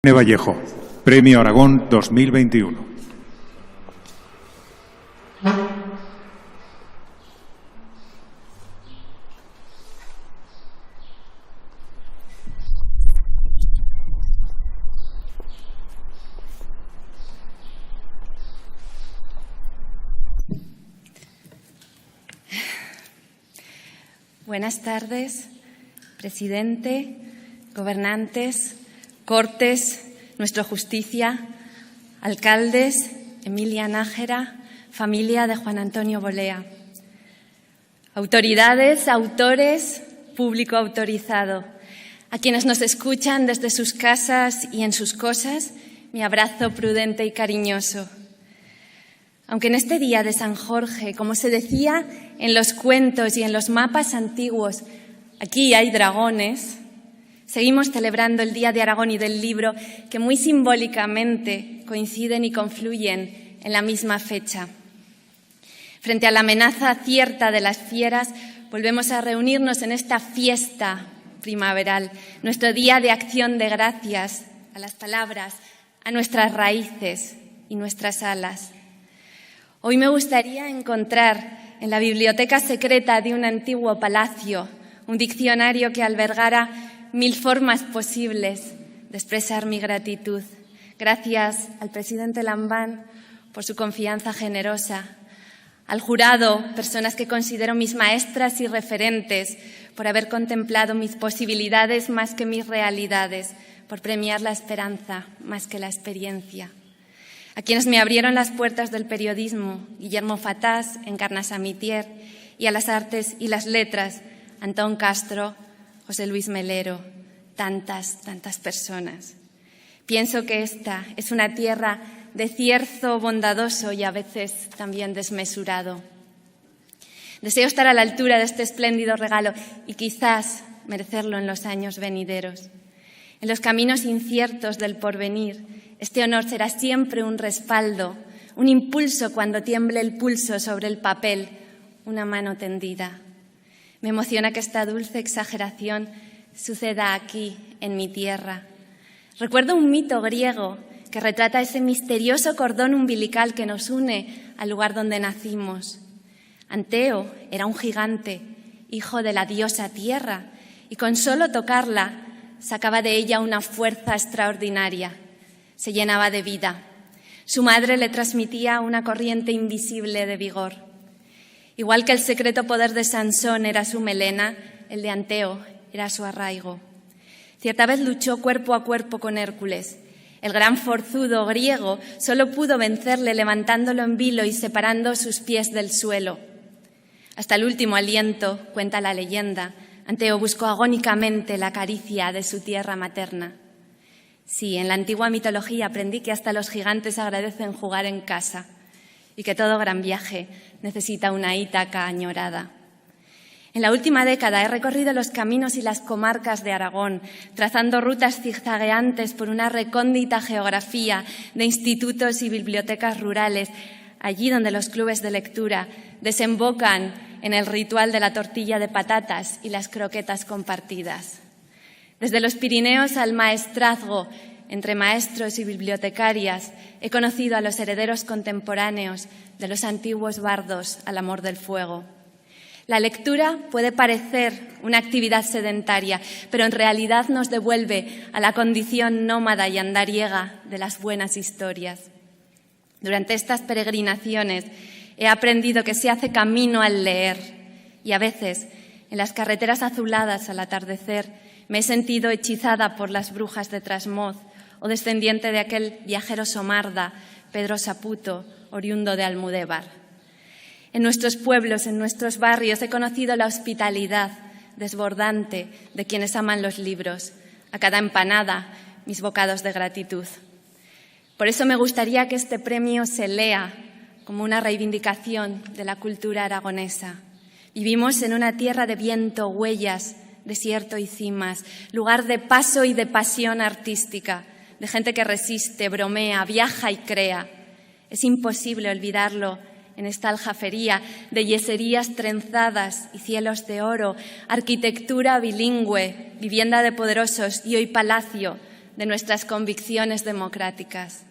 Vallejo, Premio Aragón 2021. Buenas tardes, presidente, gobernantes, Cortes, nuestra justicia, alcaldes, Emilia Nájera, familia de Juan Antonio Bolea, autoridades, autores, público autorizado, a quienes nos escuchan desde sus casas y en sus cosas, mi abrazo prudente y cariñoso. Aunque en este día de San Jorge, como se decía en los cuentos y en los mapas antiguos, aquí hay dragones, seguimos celebrando el Día de Aragón y del Libro, que muy simbólicamente coinciden y confluyen en la misma fecha. Frente a la amenaza cierta de las fieras, volvemos a reunirnos en esta fiesta primaveral, nuestro día de acción de gracias a las palabras, a nuestras raíces y nuestras alas. Hoy me gustaría encontrar en la biblioteca secreta de un antiguo palacio un diccionario que albergara 1000 formas posibles de expresar mi gratitud. Gracias al presidente Lambán por su confianza generosa, al jurado, personas que considero mis maestras y referentes, por haber contemplado mis posibilidades más que mis realidades, por premiar la esperanza más que la experiencia. A quienes me abrieron las puertas del periodismo, Guillermo Fatás, Encarna Samitier, y a las artes y las letras, Antón Castro, José Luis Melero, tantas personas. Pienso que esta es una tierra de cierzo bondadoso y a veces también desmesurado. Deseo estar a la altura de este espléndido regalo y quizás merecerlo en los años venideros. En los caminos inciertos del porvenir, este honor será siempre un respaldo, un impulso cuando tiemble el pulso sobre el papel, una mano tendida. Me emociona que esta dulce exageración suceda aquí, en mi tierra. Recuerdo un mito griego que retrata ese misterioso cordón umbilical que nos une al lugar donde nacimos. Anteo era un gigante, hijo de la diosa Tierra, y con solo tocarla sacaba de ella una fuerza extraordinaria. Se llenaba de vida. Su madre le transmitía una corriente invisible de vigor. Igual que el secreto poder de Sansón era su melena, el de Anteo era su arraigo. Cierta vez luchó cuerpo a cuerpo con Hércules. El gran forzudo griego solo pudo vencerle levantándolo en vilo y separando sus pies del suelo. Hasta el último aliento, cuenta la leyenda, Anteo buscó agónicamente la caricia de su tierra materna. Sí, en la antigua mitología aprendí que hasta los gigantes agradecen jugar en casa y que todo gran viaje necesita una Ítaca añorada. En la última década he recorrido los caminos y las comarcas de Aragón, trazando rutas zigzagueantes por una recóndita geografía de institutos y bibliotecas rurales, allí donde los clubes de lectura desembocan en el ritual de la tortilla de patatas y las croquetas compartidas. Desde los Pirineos al maestrazgo, entre maestros y bibliotecarias, he conocido a los herederos contemporáneos de los antiguos bardos al amor del fuego. La lectura puede parecer una actividad sedentaria, pero en realidad nos devuelve a la condición nómada y andariega de las buenas historias. Durante estas peregrinaciones he aprendido que se hace camino al leer y a veces, en las carreteras azuladas al atardecer, me he sentido hechizada por las brujas de Trasmoz o descendiente de aquel viajero somarda, Pedro Saputo, oriundo de Almudévar. En nuestros pueblos, en nuestros barrios, he conocido la hospitalidad desbordante de quienes aman los libros. A cada empanada, mis bocados de gratitud. Por eso me gustaría que este premio se lea como una reivindicación de la cultura aragonesa. Vivimos en una tierra de viento, huellas, desierto y cimas, lugar de paso y de pasión artística, de gente que resiste, bromea, viaja y crea. Es imposible olvidarlo en esta aljafería de yeserías trenzadas y cielos de oro, arquitectura bilingüe, vivienda de poderosos y hoy palacio de nuestras convicciones democráticas.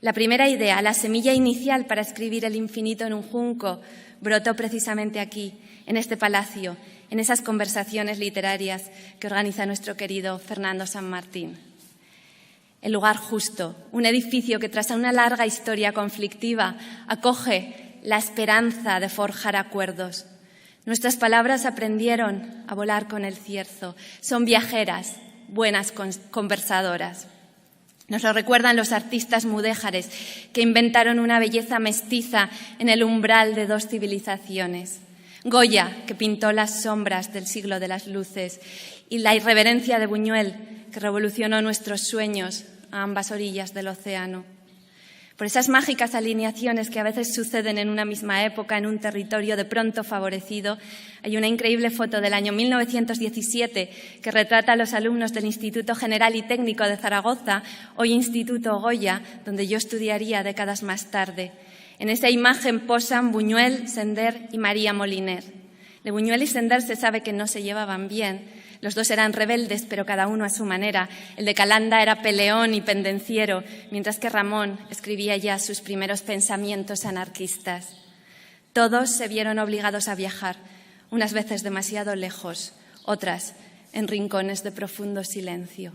La primera idea, la semilla inicial para escribir El infinito en un junco, brotó precisamente aquí, en este palacio, en esas conversaciones literarias que organiza nuestro querido Fernando San Martín. El lugar justo, un edificio que tras una larga historia conflictiva acoge la esperanza de forjar acuerdos. Nuestras palabras aprendieron a volar con el cierzo, son viajeras, buenas conversadoras. Nos lo recuerdan los artistas mudéjares que inventaron una belleza mestiza en el umbral de dos civilizaciones. Goya, que pintó las sombras del siglo de las luces, y la irreverencia de Buñuel, que revolucionó nuestros sueños a ambas orillas del océano. Por esas mágicas alineaciones que a veces suceden en una misma época, en un territorio de pronto favorecido, hay una increíble foto del año 1917 que retrata a los alumnos del Instituto General y Técnico de Zaragoza, hoy Instituto Goya, donde yo estudiaría décadas más tarde. En esa imagen posan Buñuel, Sender y María Moliner. De Buñuel y Sender se sabe que no se llevaban bien. Los dos eran rebeldes, pero cada uno a su manera. El de Calanda era peleón y pendenciero, mientras que Ramón escribía ya sus primeros pensamientos anarquistas. Todos se vieron obligados a viajar, unas veces demasiado lejos, otras en rincones de profundo silencio.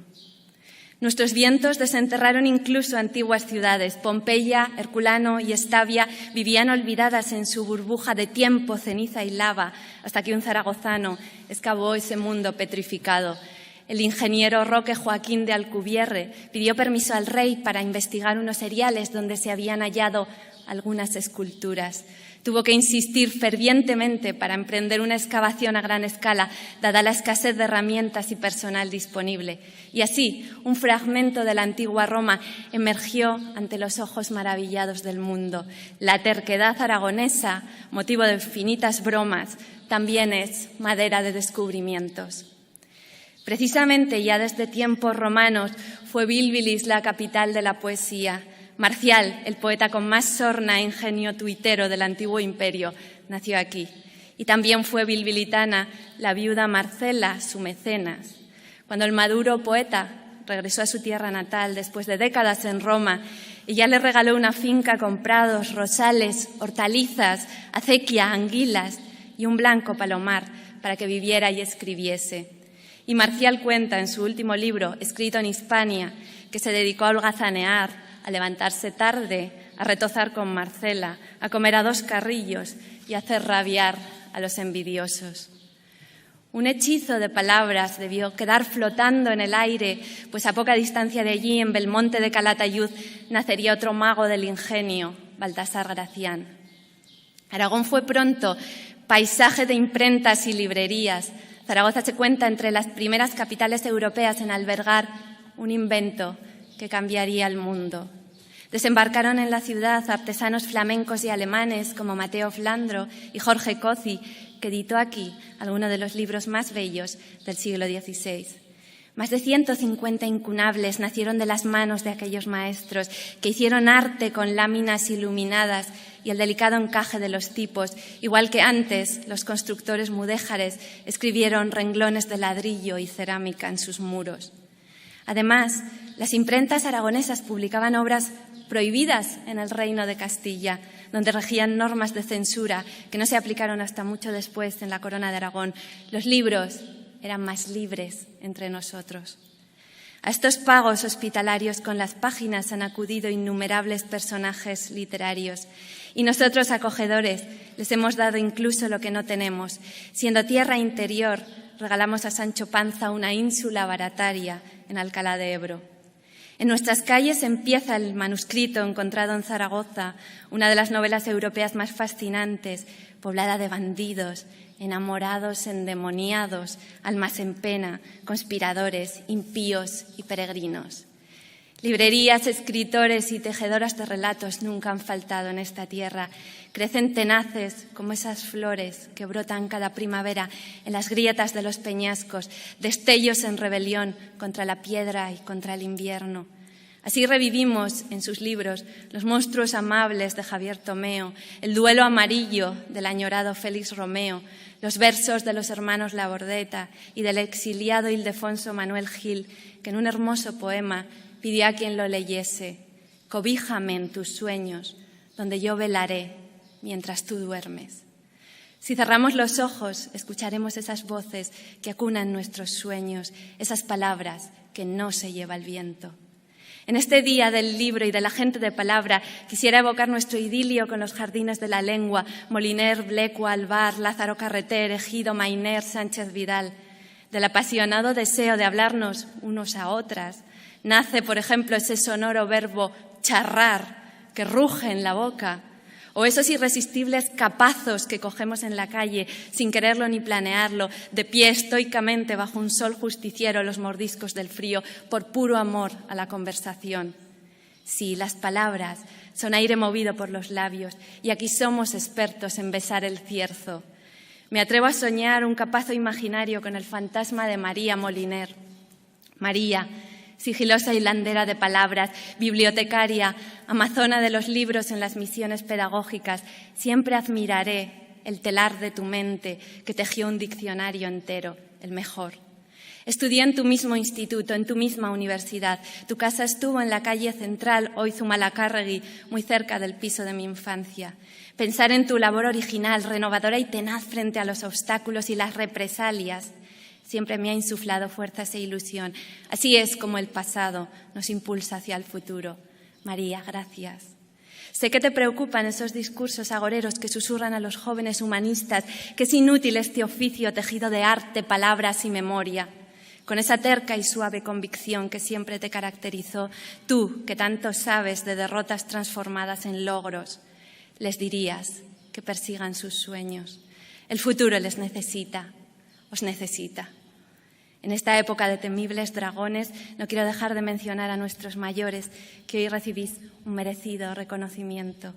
Nuestros vientos desenterraron incluso antiguas ciudades. Pompeya, Herculano y Estavia vivían olvidadas en su burbuja de tiempo, ceniza y lava, hasta que un zaragozano excavó ese mundo petrificado. El ingeniero Roque Joaquín de Alcubierre pidió permiso al rey para investigar unos seriales donde se habían hallado algunas esculturas. Tuvo que insistir fervientemente para emprender una excavación a gran escala, dada la escasez de herramientas y personal disponible. Y así, un fragmento de la antigua Roma emergió ante los ojos maravillados del mundo. La terquedad aragonesa, motivo de infinitas bromas, también es madera de descubrimientos. Precisamente ya desde tiempos romanos fue Bilbilis la capital de la poesía. Marcial, el poeta con más sorna e ingenio tuitero del antiguo imperio, nació aquí. Y también fue bilbilitana la viuda Marcela, su mecenas. Cuando el maduro poeta regresó a su tierra natal después de décadas en Roma, ella le regaló una finca con prados, rosales, hortalizas, acequia, anguilas y un blanco palomar para que viviera y escribiese. Y Marcial cuenta en su último libro, escrito en Hispania, que se dedicó a holgazanear, a levantarse tarde, a retozar con Marcela, a comer a 2 carrillos y a hacer rabiar a los envidiosos. Un hechizo de palabras debió quedar flotando en el aire, pues a poca distancia de allí, en Belmonte de Calatayud, nacería otro mago del ingenio, Baltasar Gracián. Aragón fue pronto paisaje de imprentas y librerías. Zaragoza se cuenta entre las primeras capitales europeas en albergar un invento que cambiaría el mundo. Desembarcaron en la ciudad artesanos flamencos y alemanes como Mateo Flandro y Jorge Cozzi, que editó aquí algunos de los libros más bellos del siglo XVI. Más de 150 incunables nacieron de las manos de aquellos maestros que hicieron arte con láminas iluminadas y el delicado encaje de los tipos, igual que antes los constructores mudéjares escribieron renglones de ladrillo y cerámica en sus muros. Además, las imprentas aragonesas publicaban obras prohibidas en el Reino de Castilla, donde regían normas de censura que no se aplicaron hasta mucho después en la Corona de Aragón. Los libros eran más libres entre nosotros. A estos pagos hospitalarios con las páginas han acudido innumerables personajes literarios y nosotros, acogedores, les hemos dado incluso lo que no tenemos. Siendo tierra interior, regalamos a Sancho Panza una ínsula barataria en Alcalá de Ebro. En nuestras calles empieza el manuscrito encontrado en Zaragoza, una de las novelas europeas más fascinantes, poblada de bandidos, enamorados, endemoniados, almas en pena, conspiradores, impíos y peregrinos. Librerías, escritores y tejedoras de relatos nunca han faltado en esta tierra. Crecen tenaces como esas flores que brotan cada primavera en las grietas de los peñascos, destellos en rebelión contra la piedra y contra el invierno. Así revivimos en sus libros Los monstruos amables de Javier Tomeo, El duelo amarillo del añorado Félix Romeo, los versos de los hermanos Labordeta y del exiliado Ildefonso Manuel Gil, que en un hermoso poema pidió a quien lo leyese: cobíjame en tus sueños, donde yo velaré mientras tú duermes. Si cerramos los ojos, escucharemos esas voces que acunan nuestros sueños, esas palabras que no se lleva el viento. En este día del libro y de la gente de palabra, quisiera evocar nuestro idilio con los jardines de la lengua, Moliner, Blecua, Alvar, Lázaro Carreter, Ejido, Mainer, Sánchez Vidal. Del apasionado deseo de hablarnos unos a otras, nace, por ejemplo, ese sonoro verbo charrar, que ruge en la boca, o esos irresistibles capazos que cogemos en la calle sin quererlo ni planearlo, de pie estoicamente bajo un sol justiciero, los mordiscos del frío, por puro amor a la conversación. Sí, las palabras son aire movido por los labios y aquí somos expertos en besar el cierzo. Me atrevo a soñar un capazo imaginario con el fantasma de María Moliner. María, sigilosa hilandera de palabras, bibliotecaria, amazona de los libros en las misiones pedagógicas, siempre admiraré el telar de tu mente que tejió un diccionario entero, el mejor. Estudié en tu mismo instituto, en tu misma universidad. Tu casa estuvo en la calle Central, hoy Zumalacárregui, muy cerca del piso de mi infancia. Pensar en tu labor original, renovadora y tenaz frente a los obstáculos y las represalias siempre me ha insuflado fuerzas e ilusión. Así es como el pasado nos impulsa hacia el futuro. María, gracias. Sé que te preocupan esos discursos agoreros que susurran a los jóvenes humanistas que es inútil este oficio tejido de arte, palabras y memoria. Con esa terca y suave convicción que siempre te caracterizó, tú, que tanto sabes de derrotas transformadas en logros, les dirías que persigan sus sueños. El futuro les necesita, os necesita. En esta época de temibles dragones, no quiero dejar de mencionar a nuestros mayores, que hoy recibís un merecido reconocimiento.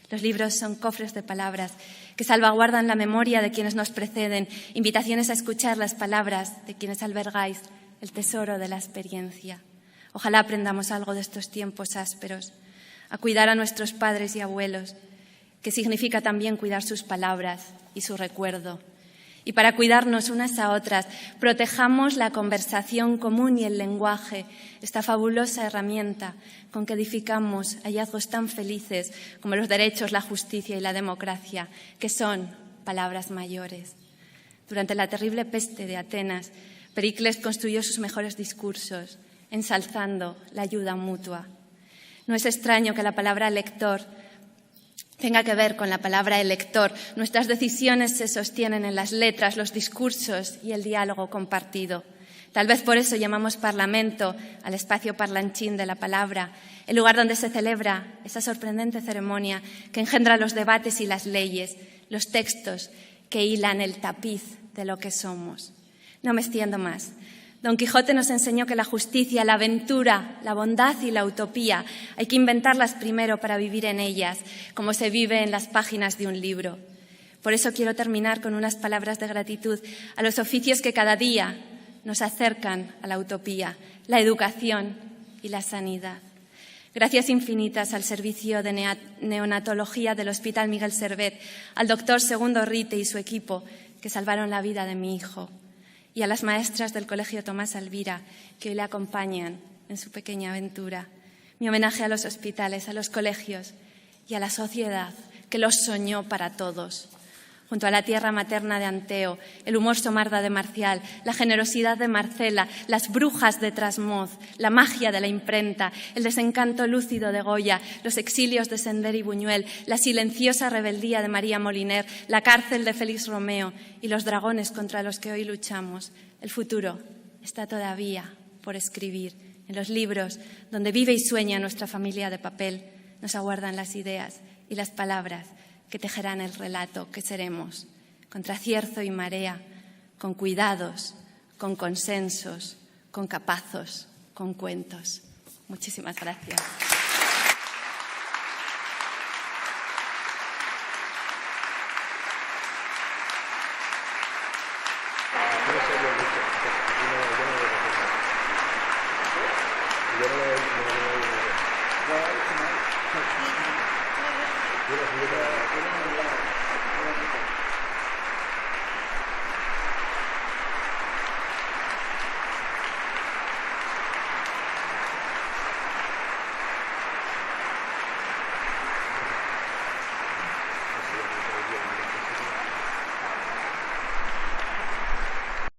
Los libros son cofres de palabras que salvaguardan la memoria de quienes nos preceden, invitaciones a escuchar las palabras de quienes albergáis el tesoro de la experiencia. Ojalá aprendamos algo de estos tiempos ásperos, a cuidar a nuestros padres y abuelos, que significa también cuidar sus palabras y su recuerdo. Y para cuidarnos unas a otras, protejamos la conversación común y el lenguaje, esta fabulosa herramienta con que edificamos hallazgos tan felices como los derechos, la justicia y la democracia, que son palabras mayores. Durante la terrible peste de Atenas, Pericles construyó sus mejores discursos, ensalzando la ayuda mutua. No es extraño que la palabra lector tenga que ver con la palabra elector. Nuestras decisiones se sostienen en las letras, los discursos y el diálogo compartido. Tal vez por eso llamamos Parlamento al espacio parlanchín de la palabra, el lugar donde se celebra esa sorprendente ceremonia que engendra los debates y las leyes, los textos que hilan el tapiz de lo que somos. No me extiendo más. Don Quijote nos enseñó que la justicia, la aventura, la bondad y la utopía hay que inventarlas primero para vivir en ellas, como se vive en las páginas de un libro. Por eso quiero terminar con unas palabras de gratitud a los oficios que cada día nos acercan a la utopía, la educación y la sanidad. Gracias infinitas al servicio de neonatología del Hospital Miguel Servet, al doctor Segundo Rite y su equipo, que salvaron la vida de mi hijo, y a las maestras del Colegio Tomás Alvira, que hoy le acompañan en su pequeña aventura. Mi homenaje a los hospitales, a los colegios y a la sociedad que los soñó para todos. Junto a la tierra materna de Anteo, el humor somarda de Marcial, la generosidad de Marcela, las brujas de Trasmoz, la magia de la imprenta, el desencanto lúcido de Goya, los exilios de Sender y Buñuel, la silenciosa rebeldía de María Moliner, la cárcel de Félix Romeo y los dragones contra los que hoy luchamos. El futuro está todavía por escribir. En los libros donde vive y sueña nuestra familia de papel nos aguardan las ideas y las palabras que tejerán el relato que seremos, contra cierzo y marea, con cuidados, con consensos, con capazos, con cuentos. Muchísimas gracias. Yo no Era